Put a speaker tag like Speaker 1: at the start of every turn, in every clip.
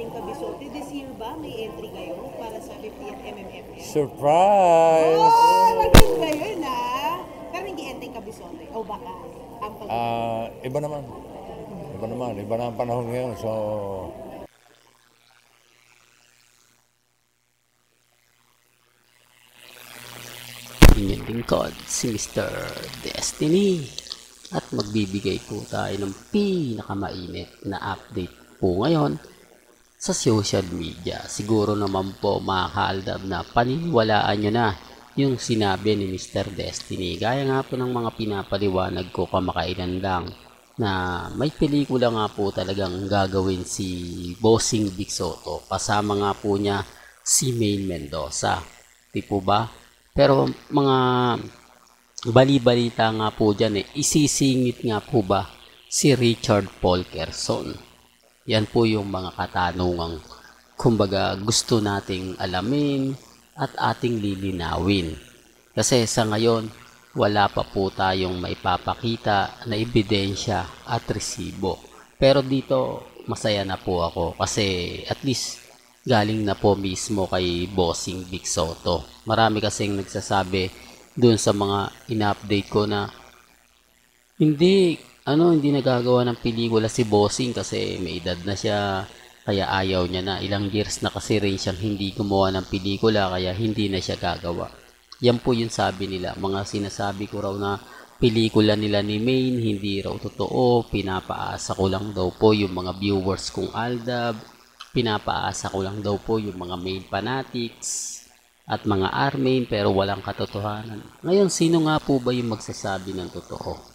Speaker 1: Enteng Cabisote. This year ba may entry kayo para sa 50th MMFF?
Speaker 2: Surprise!
Speaker 1: Oh, naging kayo na. Pero hindi Enteng Cabisote. O baka ang pag
Speaker 2: Iba naman. Iba na ang panahon ngayon. So,
Speaker 3: Inyong lingkod, si Mr. Destiny. At magbibigay po tayo ng pinakamainit na update po ngayon sa social media. Siguro naman po makakaaldab na paniniwalaan nyo na yung sinabi ni Mr. Destiny. Gaya nga po ng mga pinapaliwanag ko kamakailan lang na may pelikula nga po talagang gagawin si Bossing Big Soto. Kasama nga po niya si Maine Mendoza. Di po ba? Pero mga bali-balita nga po dyan isisingit nga po ba si Richard Paul Quezon. Yan po yung mga katanungang kumbaga gusto nating alamin at ating lilinawin. Kasi sa ngayon, wala pa po tayong maipapakita na ebidensya at resibo. Pero dito, masaya na po ako kasi at least galing na po mismo kay Bossing Big Soto. Marami kasing nagsasabi dun sa mga ina-update ko na hindi nagagawa ng pelikula si Bossing kasi may edad na siya, kaya ayaw niya na. Ilang years na kasi rin siyang hindi gumawa ng pelikula kaya hindi na siya gagawa. Yan po yung sabi nila. Mga sinasabi ko raw na pelikula nila ni Maine, hindi raw totoo. Pinapaasa ko lang daw po yung mga viewers kong Aldab. Pinapaasa ko lang daw po yung mga Maine fanatics at mga Armain pero walang katotohanan. Ngayon, sino nga po ba yung magsasabi ng totoo?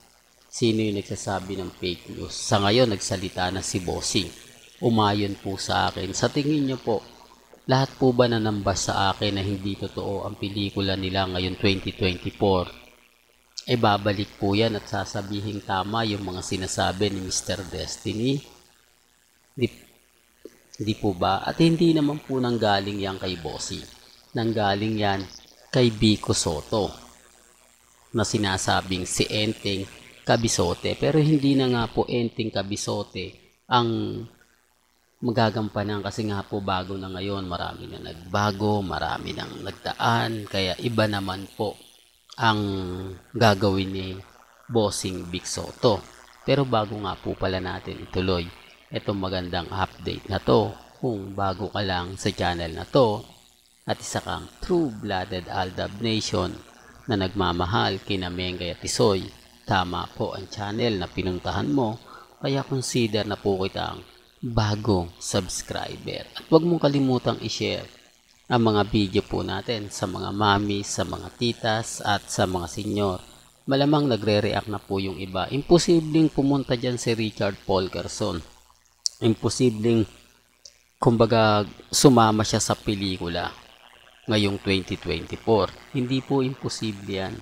Speaker 3: Sino yung nagsasabi ng fake news? Sa ngayon, nagsalita na si Bossing. Umayon po sa akin. Sa tingin niyo po, lahat po ba nanambas sa akin na hindi totoo ang pelikula nila ngayon 2024? Babalik po yan at sasabihin tama yung mga sinasabi ni Mr. Destiny. Hindi po ba? At hindi naman po nanggaling yan kay Bossing. Nanggaling yan kay Vico Soto na sinasabing si Enteng Cabisote. Pero hindi na nga po Enteng Cabisote ang magagampanan kasi nga po bago na ngayon. Marami na nagbago, marami nang nagdaan. Kaya iba naman po ang gagawin ni Bossing Big Soto. Pero bago nga po pala natin ituloy itong magandang update na to, kung bago ka lang sa channel na to at isa kang true-blooded Aldab Nation na nagmamahal kina Mengay at Tisoy, tama po ang channel na pinuntahan mo, kaya consider na po kitang bagong subscriber. At huwag mong kalimutang i-share ang mga video po natin sa mga mami, sa mga titas at sa mga senyor. Malamang nagre-react na po yung iba. Imposibleng pumunta dyan si Richard Paul Quezon. Imposibleng kumbaga sumama siya sa pelikula ngayong 2024. Hindi po imposible yan.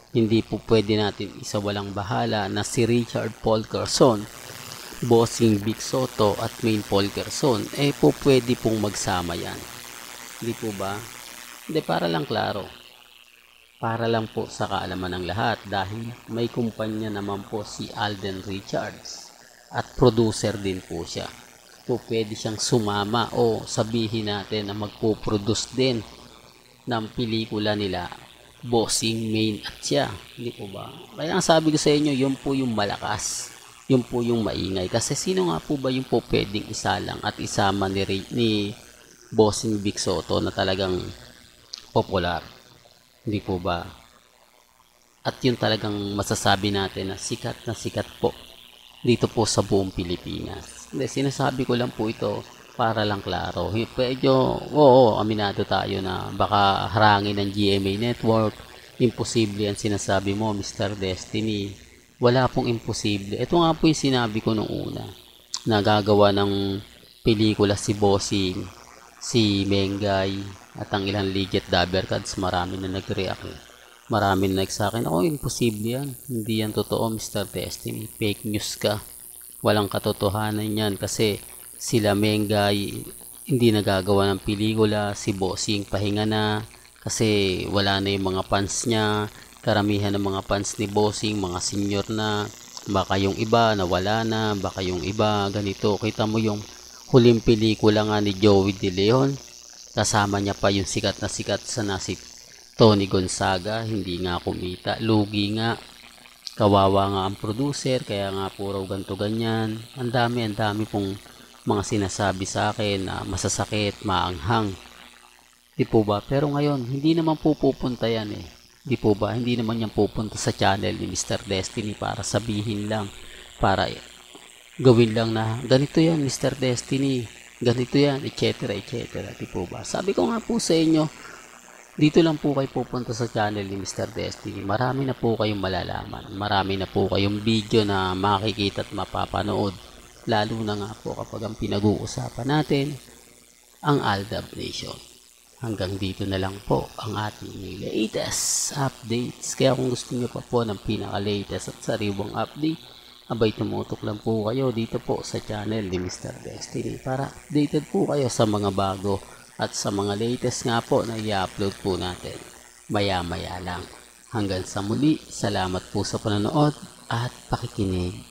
Speaker 3: Hindi po pwede natin isawalang bahala na si Richard Paul Quezon, Bossing Big Soto at Maine Paul Quezon po pwede pong magsama yan. Hindi po ba? Hindi, para lang klaro. Para lang po sa kaalaman ng lahat dahil may kumpanya naman po si Alden Richards at producer din po siya. Po pwede siyang sumama o sabihin natin na magpo-produce din ng pelikula nila Bossing, Maine at siya. Hindi po ba? Kaya ang sabi ko sa inyo, yun po yung malakas. Yun po yung maingay. Kasi sino nga po ba yung po pwedeng isalang at isama ni Bossing Big Soto na talagang popular? Hindi po ba? At yun talagang masasabi natin na sikat po dito po sa buong Pilipinas. Hindi, sinasabi ko lang po ito para lang klaro. Medyo, aminado tayo na baka harangin ng GMA Network. Imposible yan sinasabi mo, Mr. Destiny. Wala pong imposible. Ito nga po yung sinabi ko nung una. Nagagawa ng pelikula si Bossing, si Mengay, at ang ilang legit dabber cards. Marami na nag-react. Marami na nagsakin, imposible yan. Hindi yan totoo, Mr. Destiny. Fake news ka. Walang katotohanan yan kasi sila Mengay hindi nagagawa ng pelikula. Si Bossing pahinga na kasi wala na yung mga fans niya. Karamihan ng mga fans ni Bossing, mga senior na. Baka yung iba nawala na, baka yung iba ganito. Kita mo yung Huling pelikula nga ni Joey De Leon, kasama niya pa yung sikat na si Tony Gonzaga, hindi nga kumita, lugi nga. Kawawa nga ang producer, kaya nga puro ganto ganyan. Ang dami pong mga sinasabi sa akin na masasakit, maanghang. Di po ba? Pero ngayon, hindi naman po pupunta yan eh. Di po ba? Hindi naman yan pupunta sa channel ni Mr. Destiny para sabihin lang, para gawin lang na ganito yan Mr. Destiny, ganito yan, etc. etc. Di po ba? Sabi ko nga po sa inyo, dito lang po kayo pupunta sa channel ni Mr. Destiny. Marami na po kayong malalaman. Marami na po kayong video na makikita at mapapanood. Lalo na nga po kapag ang pinag-uusapan natin, ang Aldab Nation. Hanggang dito na lang po ang ating latest updates. Kaya kung gusto niyo pa po ng pinaka-latest at sariwang update, abay tumutok lang po kayo dito po sa channel ni Mr. Destiny para updated po kayo sa mga bago at sa mga latest nga po na i-upload po natin maya-maya lang. Hanggang sa muli, salamat po sa panonood at pakikinig.